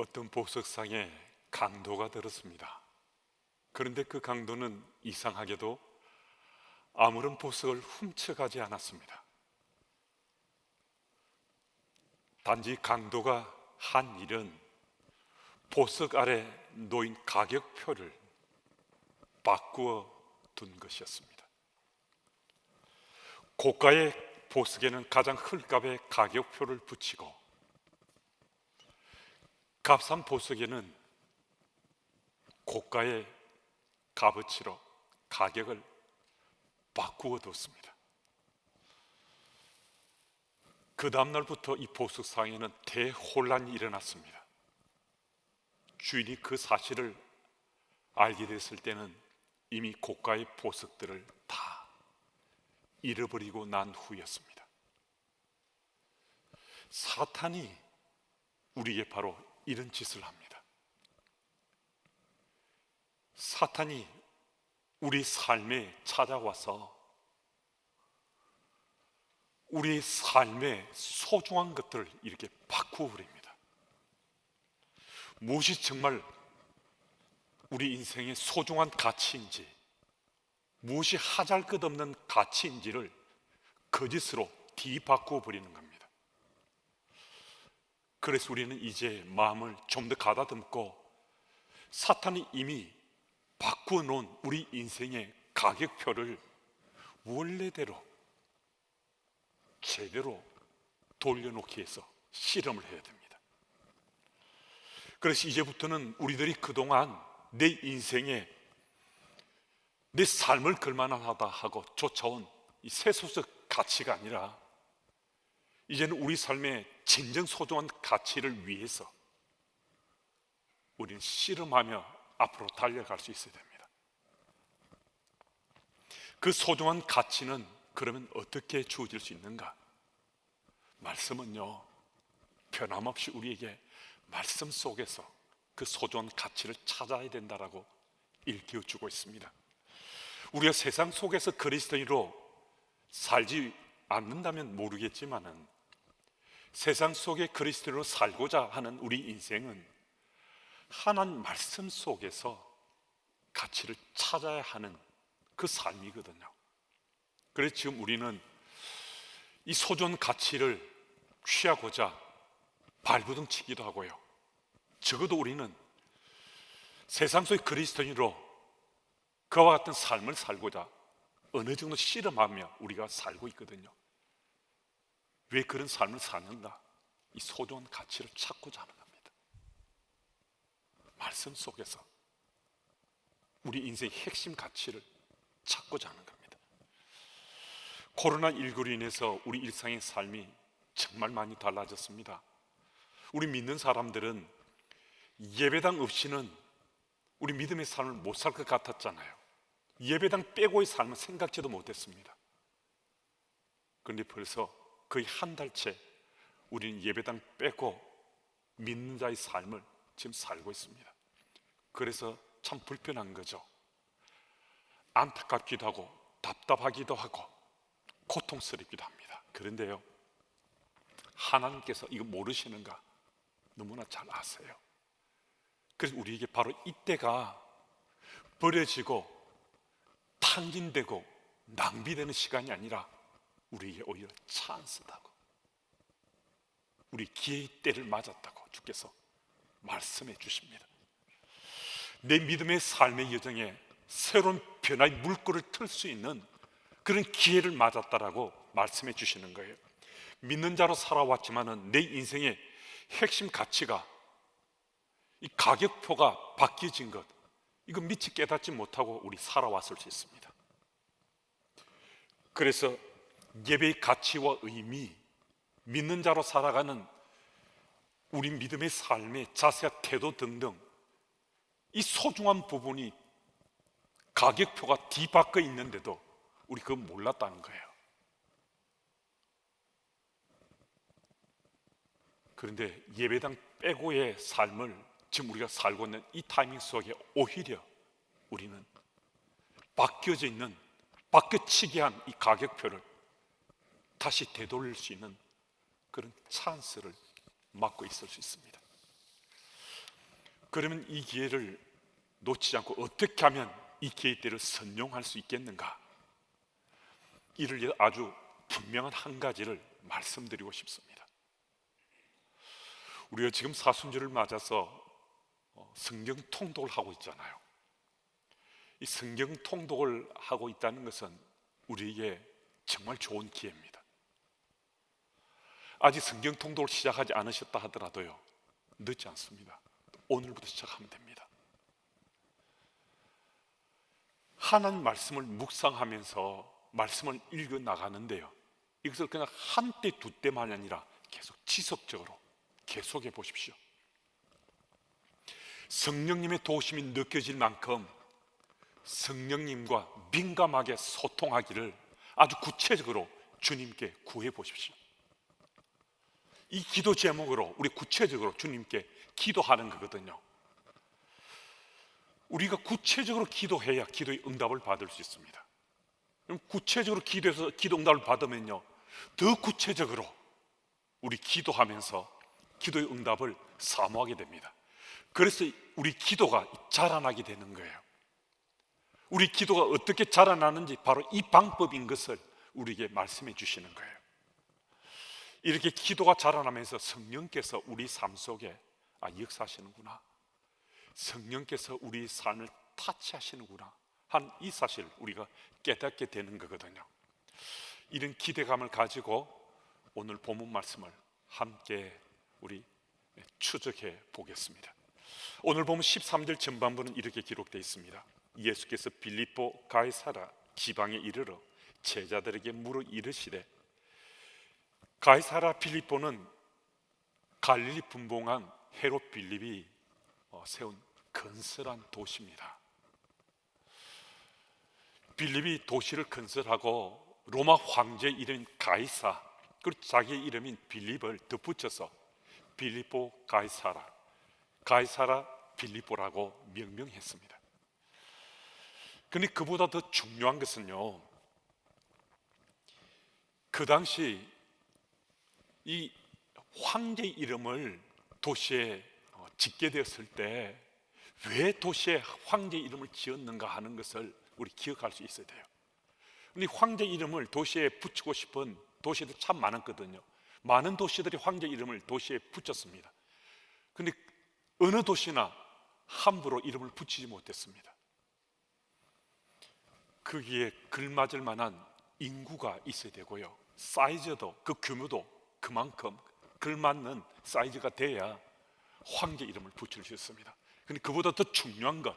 어떤 보석상에 강도가 들었습니다. 그런데 그 강도는 이상하게도 아무런 보석을 훔쳐가지 않았습니다. 단지 강도가 한 일은 보석 아래 놓인 가격표를 바꾸어 둔 것이었습니다. 고가의 보석에는 가장 헐값의 가격표를 붙이고 값싼 보석에는 고가의 값어치로 가격을 바꾸어 뒀습니다. 그 다음날부터 이 보석상에는 대혼란이 일어났습니다. 주인이 그 사실을 알게 됐을 때는 이미 고가의 보석들을 다 잃어버리고 난 후였습니다. 사탄이 우리에게 바로 이런 짓을 합니다. 사탄이 우리 삶에 찾아와서 우리 삶의 소중한 것들을 이렇게 바꾸어 버립니다. 무엇이 정말 우리 인생의 소중한 가치인지, 무엇이 하잘것없는 가치인지를 거짓으로 뒤바꾸어 버리는 겁니다. 그래서 우리는 이제 마음을 좀 더 가다듬고 사탄이 이미 바꾸어 놓은 우리 인생의 가격표를 원래대로 제대로 돌려놓기 위해서 실험을 해야 됩니다. 그래서 이제부터는 우리들이 그동안 내 인생에 내 삶을 걸만하다 하고 쫓아온 이 세속적 가치가 아니라 이제는 우리 삶의 진정 소중한 가치를 위해서 우리는 실험하며 앞으로 달려갈 수 있어야 됩니다. 그 소중한 가치는 그러면 어떻게 주어질 수 있는가? 말씀은요, 변함없이 우리에게 말씀 속에서 그 소중한 가치를 찾아야 된다라고 일깨워주고 있습니다. 우리가 세상 속에서 그리스도인으로 살지 않는다면 모르겠지만은 세상 속에 그리스도인으로 살고자 하는 우리 인생은 하나님 말씀 속에서 가치를 찾아야 하는 그 삶이거든요. 그래서 지금 우리는 이 소중한 가치를 취하고자 발버둥 치기도 하고요. 적어도 우리는 세상 속의 그리스도인으로 그와 같은 삶을 살고자 어느 정도 실험하며 우리가 살고 있거든요. 왜 그런 삶을 사는가? 이 소중한 가치를 찾고자 하는 겁니다. 말씀 속에서 우리 인생의 핵심 가치를 찾고자 하는 겁니다. 코로나19로 인해서 우리 일상의 삶이 정말 많이 달라졌습니다. 우리 믿는 사람들은 예배당 없이는 우리 믿음의 삶을 못 살 것 같았잖아요. 예배당 빼고의 삶은 생각지도 못했습니다. 그런데 벌써 거의 한 달째 우리는 예배당 빼고 믿는 자의 삶을 지금 살고 있습니다. 그래서 참 불편한 거죠. 안타깝기도 하고 답답하기도 하고 고통스럽기도 합니다. 그런데요, 하나님께서 이거 모르시는가? 너무나 잘 아세요. 그래서 우리에게 바로 이때가 버려지고 탕진되고 낭비되는 시간이 아니라 우리에게 오히려 찬스다고, 우리 기회의 때를 맞았다고 주께서 말씀해 주십니다. 내 믿음의 삶의 여정에 새로운 변화의 물꼬를 틀 수 있는 그런 기회를 맞았다라고 말씀해 주시는 거예요. 믿는 자로 살아왔지만은 내 인생의 핵심 가치가, 이 가격표가 바뀌어진 것, 이거 미처 깨닫지 못하고 우리 살아왔을 수 있습니다. 그래서 예배의 가치와 의미, 믿는 자로 살아가는 우리 믿음의 삶의 자세와 태도 등등 이 소중한 부분이 가격표가 뒤바뀌어 있는데도 우리 그거 몰랐다는 거예요. 그런데 예배당 빼고의 삶을 지금 우리가 살고 있는 이 타이밍 속에 오히려 우리는 바뀌어져 있는, 바뀌어치게 한 이 가격표를 다시 되돌릴 수 있는 그런 찬스를 맞고 있을 수 있습니다. 그러면 이 기회를 놓치지 않고 어떻게 하면 이 기회대를 선용할 수 있겠는가? 이를 위해 아주 분명한 한 가지를 말씀드리고 싶습니다. 우리가 지금 사순절을 맞아서 성경 통독을 하고 있잖아요. 이 성경 통독을 하고 있다는 것은 우리에게 정말 좋은 기회입니다. 아직 성경 통독을 시작하지 않으셨다 하더라도요, 늦지 않습니다. 오늘부터 시작하면 됩니다. 하나님 말씀을 묵상하면서 말씀을 읽어 나가는데요, 이것을 그냥 한때 두 때만이 아니라 계속 지속적으로 계속해 보십시오. 성령님의 도우심이 느껴질 만큼 성령님과 민감하게 소통하기를 아주 구체적으로 주님께 구해 보십시오. 이 기도 제목으로 우리 구체적으로 주님께 기도하는 거거든요. 우리가 구체적으로 기도해야 기도의 응답을 받을 수 있습니다. 그럼 구체적으로 기도해서 기도 응답을 받으면요, 더 구체적으로 우리 기도하면서 기도의 응답을 사모하게 됩니다. 그래서 우리 기도가 자라나게 되는 거예요. 우리 기도가 어떻게 자라나는지 바로 이 방법인 것을 우리에게 말씀해 주시는 거예요. 이렇게 기도가 자라나면서 성령께서 우리 삶 속에 역사하시는구나, 성령께서 우리 삶을 타치하시는구나 한 이 사실 우리가 깨닫게 되는 거거든요. 이런 기대감을 가지고 오늘 본문 말씀을 함께 우리 추적해 보겠습니다. 오늘 보면 13절 전반부는 이렇게 기록되어 있습니다. 예수께서 빌립보 가이사라 지방에 이르러 제자들에게 물어 이르시되, 가이사라 빌립보는 갈릴리 분봉한 헤롯 빌립이 세운 건설한 도시입니다. 빌립이 도시를 건설하고 로마 황제 이름인 가이사, 그리고 자기의 이름인 빌립을 덧붙여서 빌립보 가이사라, 가이사라 빌립보라고 명명했습니다. 그런데 그보다 더 중요한 것은요, 그 당시 이 황제 이름을 도시에 짓게 되었을 때 왜 도시에 황제 이름을 지었는가 하는 것을 우리 기억할 수 있어야 돼요. 근데 황제 이름을 도시에 붙이고 싶은 도시들 참 많았거든요. 많은 도시들이 황제 이름을 도시에 붙였습니다. 근데 어느 도시나 함부로 이름을 붙이지 못했습니다. 거기에 걸맞을 만한 인구가 있어야 되고요, 사이즈도, 그 규모도 그만큼 걸맞는 사이즈가 돼야 황제 이름을 붙일 수 있습니다. 근데 그보다 더 중요한 것,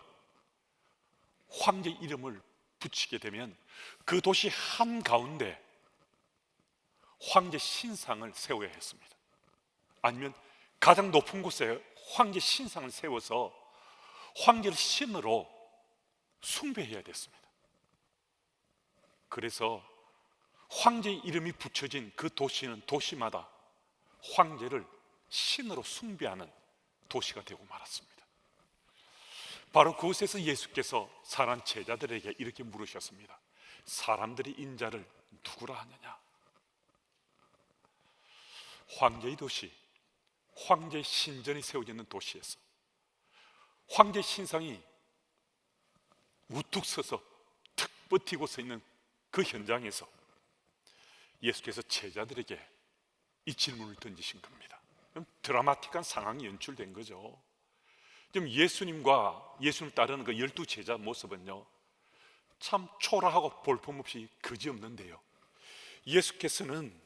황제 이름을 붙이게 되면 그 도시 한가운데 황제 신상을 세워야 했습니다. 아니면 가장 높은 곳에 황제 신상을 세워서 황제를 신으로 숭배해야 됐습니다. 그래서 황제 이름이 붙여진 그 도시는 도시마다 황제를 신으로 숭배하는 도시가 되고 말았습니다. 바로 그곳에서 예수께서 사랑하는 제자들에게 이렇게 물으셨습니다. 사람들이 인자를 누구라 하느냐? 황제의 도시, 황제의 신전이 세워지는 도시에서 황제 신상이 우뚝 서서 탁 버티고 서 있는 그 현장에서 예수께서 제자들에게 이 질문을 던지신 겁니다. 드라마틱한 상황이 연출된 거죠. 지금 예수님과 예수님 따르는 그 12제자 모습은요, 참 초라하고 볼품없이 그지없는데요, 예수께서는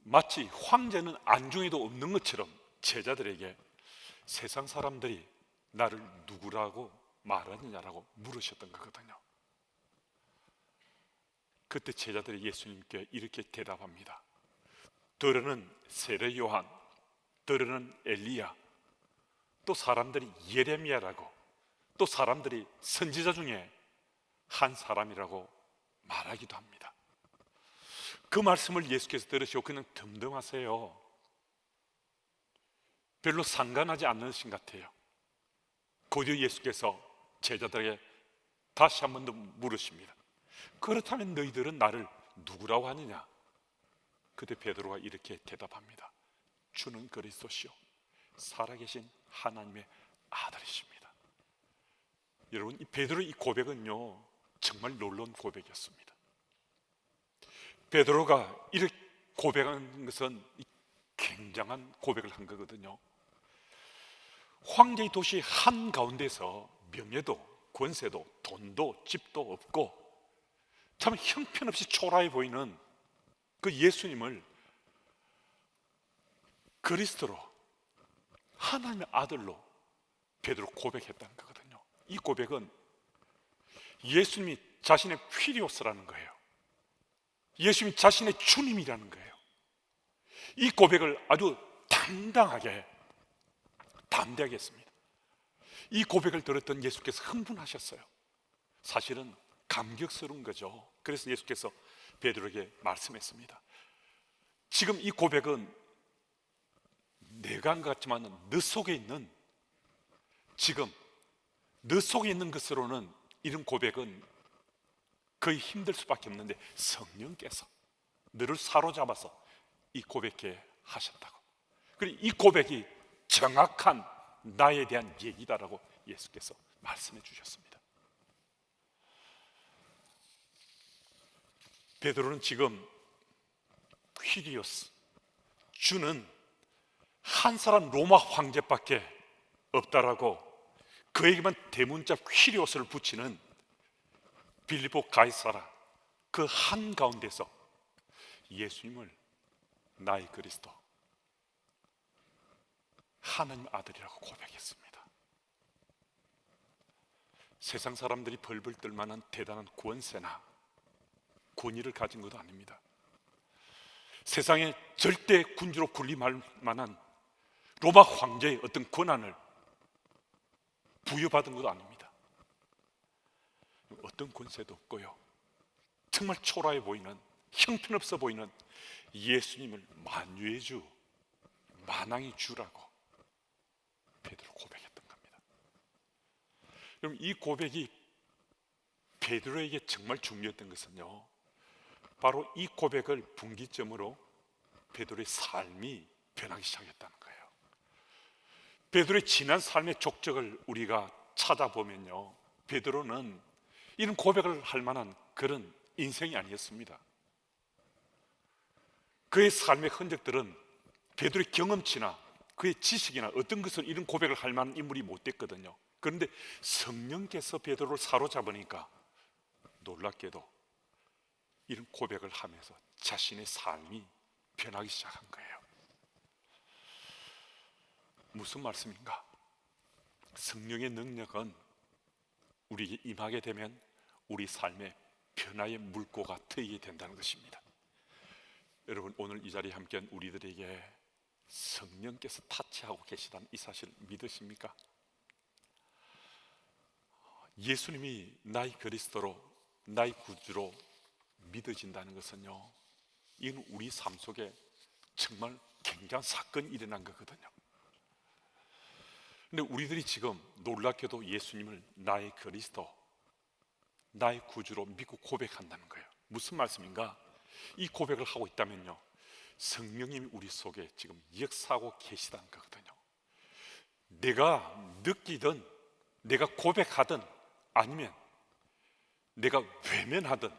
마치 황제는 안중에도 없는 것처럼 제자들에게 세상 사람들이 나를 누구라고 말하느냐라고 물으셨던 거거든요. 그때 제자들이 예수님께 이렇게 대답합니다. 더러는 세례 요한, 더러는 엘리야, 또 사람들이 예레미야라고, 또 사람들이 선지자 중에 한 사람이라고 말하기도 합니다. 그 말씀을 예수께서 들으시고 그냥 덤덤하세요. 별로 상관하지 않으신 것 같아요. 곧이어 예수께서 제자들에게 다시 한 번 더 물으십니다. 그렇다면 너희들은 나를 누구라고 하느냐? 그때 베드로가 이렇게 대답합니다. 주는 그리스도시요 살아계신 하나님의 아들이십니다. 여러분, 이 베드로의 이 고백은요 정말 놀라운 고백이었습니다. 베드로가 이렇게 고백한 것은 굉장한 고백을 한 거거든요. 황제의 도시 한가운데서 명예도 권세도 돈도 집도 없고 참 형편없이 초라해 보이는 그 예수님을 그리스도로, 하나님의 아들로 베드로 고백했다는 거거든요. 이 고백은 예수님이 자신의 퀴리오스라는 거예요. 예수님이 자신의 주님이라는 거예요. 이 고백을 아주 담대하게 했습니다. 이 고백을 들었던 예수께서 흥분하셨어요. 사실은 감격스러운 거죠. 그래서 예수께서 베드로에게 말씀했습니다. 지금 이 고백은 내가 한 것 같지만 너 속에 있는, 지금 너 속에 있는 것으로는 이런 고백은 거의 힘들 수밖에 없는데 성령께서 너를 사로잡아서 이 고백해 하셨다고. 그리고 이 고백이 정확한 나에 대한 얘기다라고 예수께서 말씀해 주셨습니다. 베드로는 지금 퀴리오스, 주는 한 사람 로마 황제밖에 없다라고 그에게만 대문자 퀴리오스를 붙이는 빌립보 가이사라 그 한가운데서 예수님을 나의 그리스도, 하나님 아들이라고 고백했습니다. 세상 사람들이 벌벌 떨 만한 대단한 권세나 권위를 가진 것도 아닙니다. 세상에 절대 군주로 군림할 만한 로마 황제의 어떤 권한을 부여받은 것도 아닙니다. 어떤 권세도 없고요, 정말 초라해 보이는, 형편없어 보이는 예수님을 만유의 주, 만왕의 주라고 베드로 고백했던 겁니다. 그럼 이 고백이 베드로에게 정말 중요했던 것은요, 바로 이 고백을 분기점으로 베드로의 삶이 변하기 시작했다는 거예요. 베드로의 지난 삶의 족적을 우리가 찾아보면요, 베드로는 이런 고백을 할 만한 그런 인생이 아니었습니다. 그의 삶의 흔적들은 베드로의 경험치나 그의 지식이나 어떤 것을 이런 고백을 할 만한 인물이 못 됐거든요. 그런데 성령께서 베드로를 사로잡으니까 놀랍게도 이런 고백을 하면서 자신의 삶이 변하기 시작한 거예요. 무슨 말씀인가? 성령의 능력은 우리에게 임하게 되면 우리 삶의 변화의 물꼬가 트이게 된다는 것입니다. 여러분, 오늘 이 자리에 함께한 우리들에게 성령께서 타치하고 계시다는 이 사실 믿으십니까? 예수님이 나의 그리스도로, 나의 구주로 믿어진다는 것은요, 이건 우리 삶 속에 정말 굉장한 사건이 일어난 거거든요. 근데 우리들이 지금 놀랍게도 예수님을 나의 그리스도, 나의 구주로 믿고 고백한다는 거예요. 무슨 말씀인가? 이 고백을 하고 있다면요, 성령님이 우리 속에 지금 역사하고 계시다는 거거든요. 내가 느끼든, 내가 고백하든, 아니면 내가 외면하든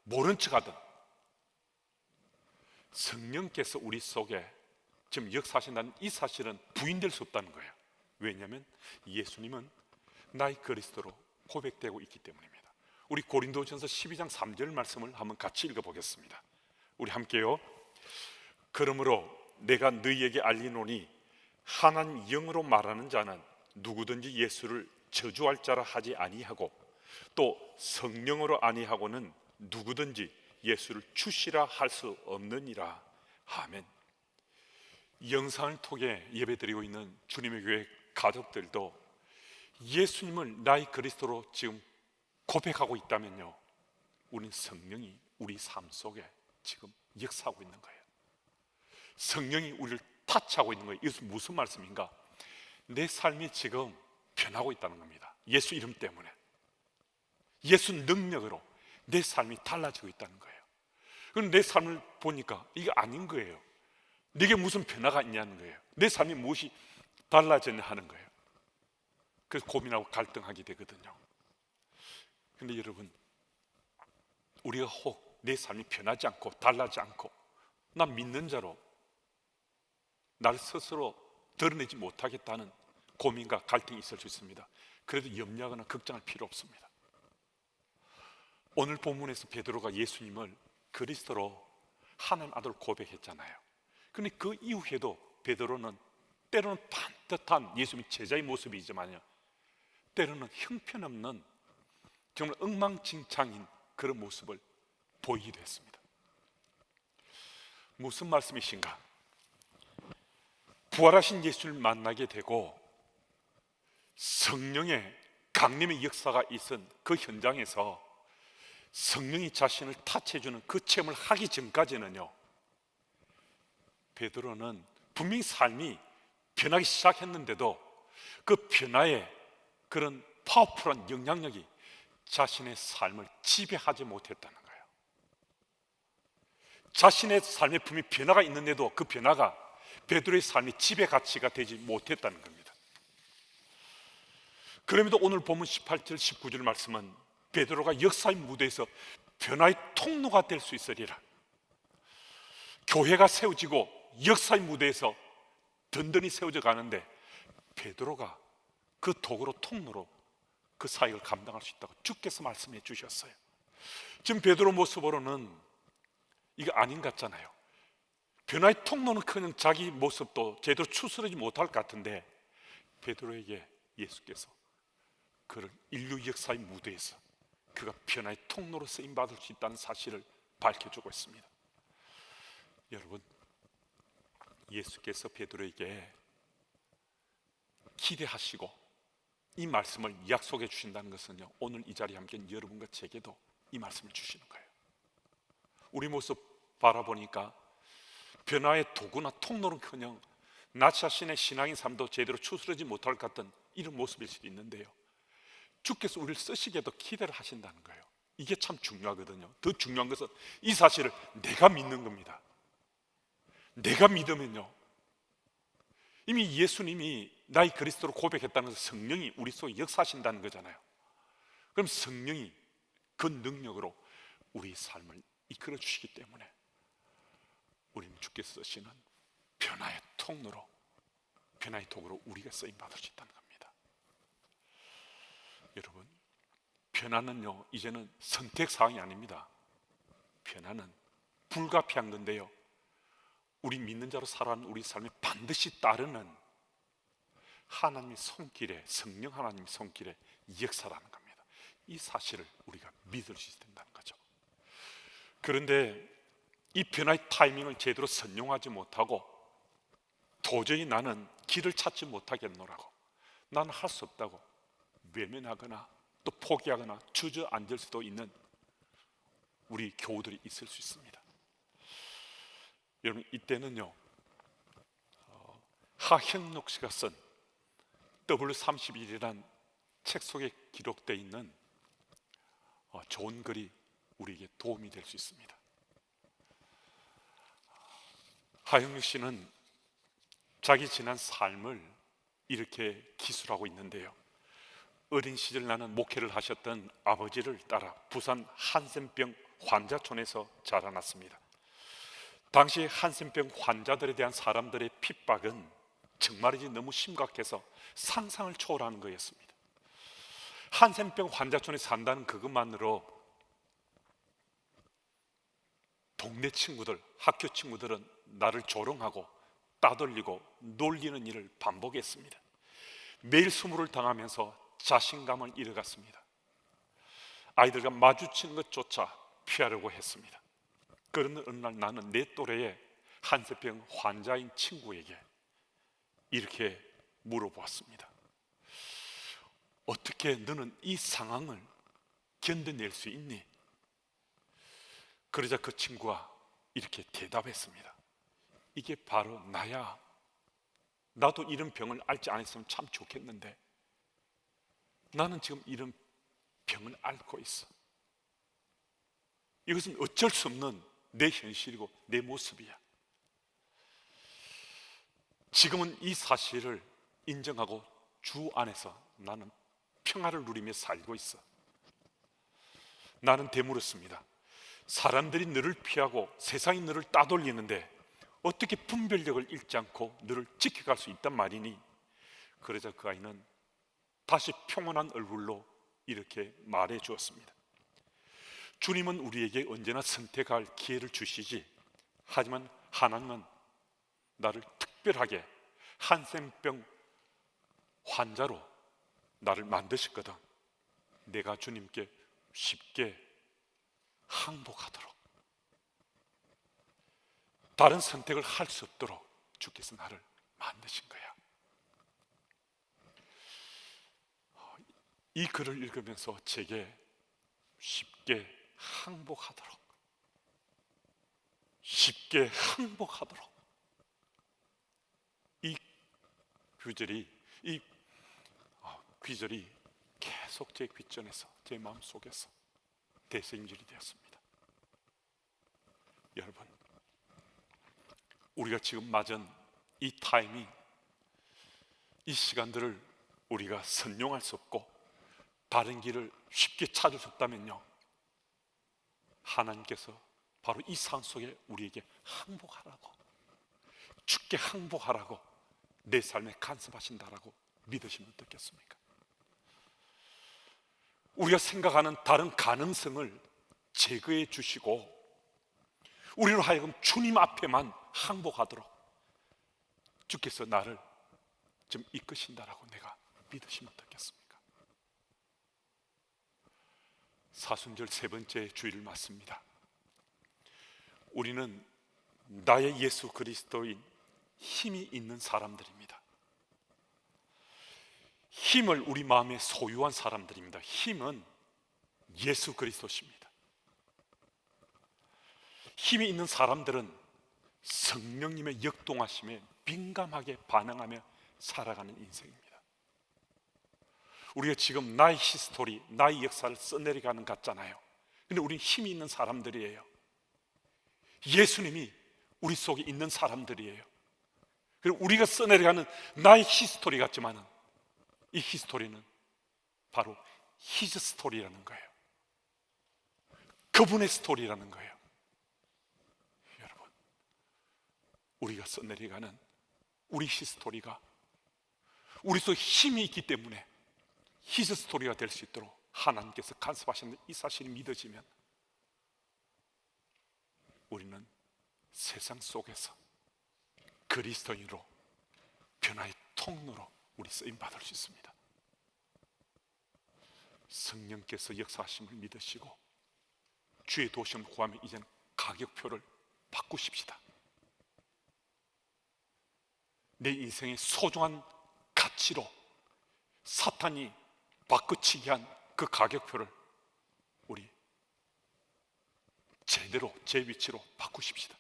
모른 척하든 성령께서 우리 속에 지금 역사하신다는 이 사실은 부인될 수 없다는 거예요. 왜냐하면 예수님은 나의 그리스도로 고백되고 있기 때문입니다. 우리 고린도전서 12장 3절 말씀을 한번 같이 읽어보겠습니다. 우리 함께요. 그러므로 내가 너희에게 알리노니 하나님 영으로 말하는 자는 누구든지 예수를 저주할 자라 하지 아니하고 또 성령으로 아니하고는 누구든지 예수를 주시라 할 수 없느니라. 아멘. 이 영상을 통해 예배드리고 있는 주님의 교회 가족들도 예수님을 나의 그리스도로 지금 고백하고 있다면요, 우리는 성령이 우리 삶 속에 지금 역사하고 있는 거예요. 성령이 우리를 타치하고 있는 거예요. 이것은 무슨 말씀인가? 내 삶이 지금 변하고 있다는 겁니다. 예수 이름 때문에, 예수 능력으로 내 삶이 달라지고 있다는 거예요. 그럼 내 삶을 보니까 이게 아닌 거예요. 내게 무슨 변화가 있냐는 거예요. 내 삶이 무엇이 달라졌냐 하는 거예요. 그래서 고민하고 갈등하게 되거든요. 근데 여러분, 우리가 혹 내 삶이 변하지 않고 달라지지 않고 난 믿는 자로 날 스스로 드러내지 못하겠다는 고민과 갈등이 있을 수 있습니다. 그래도 염려하거나 걱정할 필요 없습니다. 오늘 본문에서 베드로가 예수님을 그리스도로 하나님 아들 고백했잖아요. 그런데 그 이후에도 베드로는 때로는 반듯한 예수님의 제자의 모습이지만요, 때로는 형편없는 정말 엉망진창인 그런 모습을 보이기도 했습니다. 무슨 말씀이신가? 부활하신 예수를 만나게 되고 성령의 강림의 역사가 있은 그 현장에서 성령이 자신을 타치해주는 그 체험을 하기 전까지는요, 베드로는 분명히 삶이 변하기 시작했는데도 그 변화의 그런 파워풀한 영향력이 자신의 삶을 지배하지 못했다는 거예요. 자신의 삶에 분명히 변화가 있는데도 그 변화가 베드로의 삶의 지배 가치가 되지 못했다는 겁니다. 그럼에도 오늘 본문 18절 19절 말씀은 베드로가 역사의 무대에서 변화의 통로가 될 수 있으리라. 교회가 세워지고 역사의 무대에서 든든히 세워져 가는데 베드로가 그 도구로 통로로 그 사역을 감당할 수 있다고 주께서 말씀해 주셨어요. 지금 베드로 모습으로는 이거 아닌 것 같잖아요. 변화의 통로는 그냥 자기 모습도 제대로 추스르지 못할 것 같은데 베드로에게 예수께서 그런 인류 역사의 무대에서 그가 변화의 통로로 쓰임받을 수 있다는 사실을 밝혀주고 있습니다. 여러분, 예수께서 베드로에게 기대하시고 이 말씀을 약속해 주신다는 것은요, 오늘 이 자리에 함께 있는 여러분과 제게도 이 말씀을 주시는 거예요. 우리 모습 바라보니까 변화의 도구나 통로는커녕 나 자신의 신앙인 삶도 제대로 추스르지 못할 것 같은 이런 모습일 수도 있는데요, 주께서 우리를 쓰시기에도 기대를 하신다는 거예요. 이게 참 중요하거든요. 더 중요한 것은 이 사실을 내가 믿는 겁니다. 내가 믿으면요, 이미 예수님이 나의 그리스도로 고백했다는 것은 성령이 우리 속에 역사하신다는 거잖아요. 그럼 성령이 그 능력으로 우리 삶을 이끌어 주시기 때문에 우리는 주께서 쓰시는 변화의 통로로, 변화의 도구로 우리가 쓰임받을 수 있다는 겁니다. 여러분, 변화는요 이제는 선택사항이 아닙니다. 변화는 불가피한 건데요, 우리 믿는 자로 살아가는 우리 삶에 반드시 따르는 하나님의 손길에, 성령 하나님의 손길에 역사라는 겁니다. 이 사실을 우리가 믿을 수 있어야 된다는 거죠. 그런데 이 변화의 타이밍을 제대로 선용하지 못하고 도저히 나는 길을 찾지 못하겠노라고, 나는 할 수 없다고 외면하거나 또 포기하거나 주저앉을 수도 있는 우리 교우들이 있을 수 있습니다. 여러분, 이때는요 하형록 씨가 쓴 W31이라는 책 속에 기록되어 있는 좋은 글이 우리에게 도움이 될 수 있습니다. 하형록 씨는 자기 지난 삶을 이렇게 기술하고 있는데요, 어린 시절 나는 목회를 하셨던 아버지를 따라 부산 한센병 환자촌에서 자라났습니다. 당시 한센병 환자들에 대한 사람들의 핍박은 정말이지 너무 심각해서 상상을 초월하는 거였습니다. 한센병 환자촌에 산다는 그것만으로 동네 친구들, 학교 친구들은 나를 조롱하고 따돌리고 놀리는 일을 반복했습니다. 매일 수모를 당하면서 자신감을 잃어갔습니다. 아이들과 마주치는 것조차 피하려고 했습니다. 그런 어느 날 나는 내 또래의 한센병 환자인 친구에게 이렇게 물어보았습니다. 어떻게 너는 이 상황을 견뎌낼 수 있니? 그러자 그 친구가 이렇게 대답했습니다. 이게 바로 나야. 나도 이런 병을 앓지 않았으면 참 좋겠는데 나는 지금 이런 병을 앓고 있어. 이것은 어쩔 수 없는 내 현실이고 내 모습이야. 지금은 이 사실을 인정하고 주 안에서 나는 평화를 누리며 살고 있어. 나는 되물었습니다. 사람들이 너를 피하고 세상이 너를 따돌리는데 어떻게 분별력을 잃지 않고 너를 지켜갈 수 있단 말이니? 그러자 그 아이는 다시 평온한 얼굴로 이렇게 말해 주었습니다. 주님은 우리에게 언제나 선택할 기회를 주시지, 하지만 하나님은 나를 특별하게 한센병 환자로 나를 만드셨거든. 내가 주님께 쉽게 항복하도록, 다른 선택을 할 수 없도록 주께서 나를 만드신 거야. 이 글을 읽으면서 제게 쉽게 항복하도록, 쉽게 항복하도록, 이 귀절이 계속 제 귓전에서, 제 마음속에서 대생질이 되었습니다. 여러분, 우리가 지금 맞은 이 타이밍, 이 시간들을 우리가 선용할 수 없고 다른 길을 쉽게 찾을 수 없다면요, 하나님께서 바로 이 상황 속에 우리에게 항복하라고, 죽게 항복하라고 내 삶에 간섭하신다라고 믿으시면 어떻겠습니까? 우리가 생각하는 다른 가능성을 제거해 주시고 우리로 하여금 주님 앞에만 항복하도록 주께서 나를 좀 이끄신다라고 내가 믿으시면 어떻겠습니까? 사순절 세 번째 주일을 맞습니다. 우리는 나의 예수 그리스도인 힘이 있는 사람들입니다. 힘을 우리 마음에 소유한 사람들입니다. 힘은 예수 그리스도십니다. 힘이 있는 사람들은 성령님의 역동하심에 민감하게 반응하며 살아가는 인생입니다. 우리가 지금 나의 히스토리, 나의 역사를 써내려가는 것 같잖아요. 근데 우리는 힘이 있는 사람들이에요. 예수님이 우리 속에 있는 사람들이에요. 그리고 우리가 써내려가는 나의 히스토리 같지만은 이 히스토리는 바로 히즈 스토리라는 거예요. 그분의 스토리라는 거예요. 여러분, 우리가 써내려가는 우리 히스토리가 우리 속에 힘이 있기 때문에 히즈 스토리가 될 수 있도록 하나님께서 간섭하시는 이 사실이 믿어지면 우리는 세상 속에서 그리스도인으로 변화의 통로로 우리 쓰임 받을 수 있습니다. 성령께서 역사하심을 믿으시고 주의 도심을 구하며 이제는 가격표를 바꾸십시다. 내 인생의 소중한 가치로 사탄이 바꾸치기 한 그 가격표를 우리 제대로 제 위치로 바꾸십시다.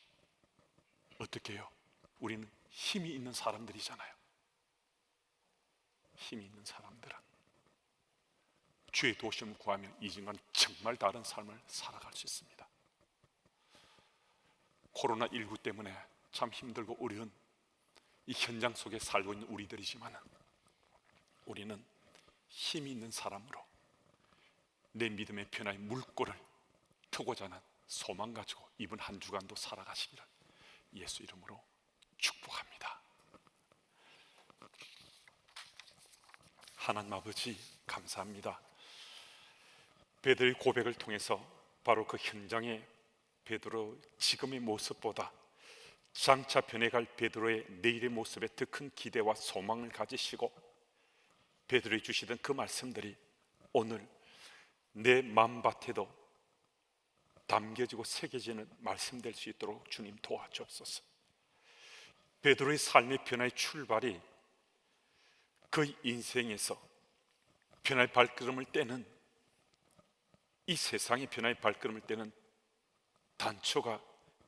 어떻게 해요? 우리는 힘이 있는 사람들이잖아요. 힘이 있는 사람들은 주의 도심을 구하며 이전과는 정말 다른 삶을 살아갈 수 있습니다. 코로나19 때문에 참 힘들고 어려운 이 현장 속에 살고 있는 우리들이지만 우리는 힘이 있는 사람으로 내 믿음의 변화의 물꼬를 트고자 하는 소망 가지고 이번 한 주간도 살아가시기를 예수 이름으로 축복합니다. 하나님 아버지 감사합니다. 베드로의 고백을 통해서 바로 그 현장의 베드로 지금의 모습보다 장차 변해갈 베드로의 내일의 모습에 더 큰 기대와 소망을 가지시고 베드로에 주시던 그 말씀들이 오늘 내 마음밭에도 담겨지고 새겨지는 말씀 될 수 있도록 주님 도와주옵소서. 베드로의 삶의 변화의 출발이 그 인생에서 변화의 발걸음을 떼는, 이 세상의 변화의 발걸음을 떼는 단초가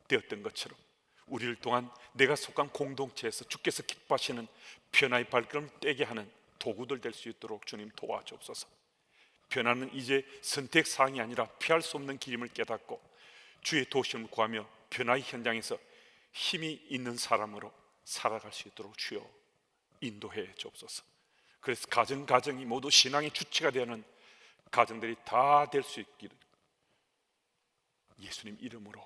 되었던 것처럼 우리를 통한 내가 속한 공동체에서 주께서 기뻐하시는 변화의 발걸음을 떼게 하는 도구들 될 수 있도록 주님 도와주옵소서. 변화는 이제 선택사항이 아니라 피할 수 없는 길임을 깨닫고 주의 도심을 구하며 변화의 현장에서 힘이 있는 사람으로 살아갈 수 있도록 주여 인도해 주옵소서. 그래서 가정이 모두 신앙의 주체가 되는 가정들이 다 될 수 있기를 예수님 이름으로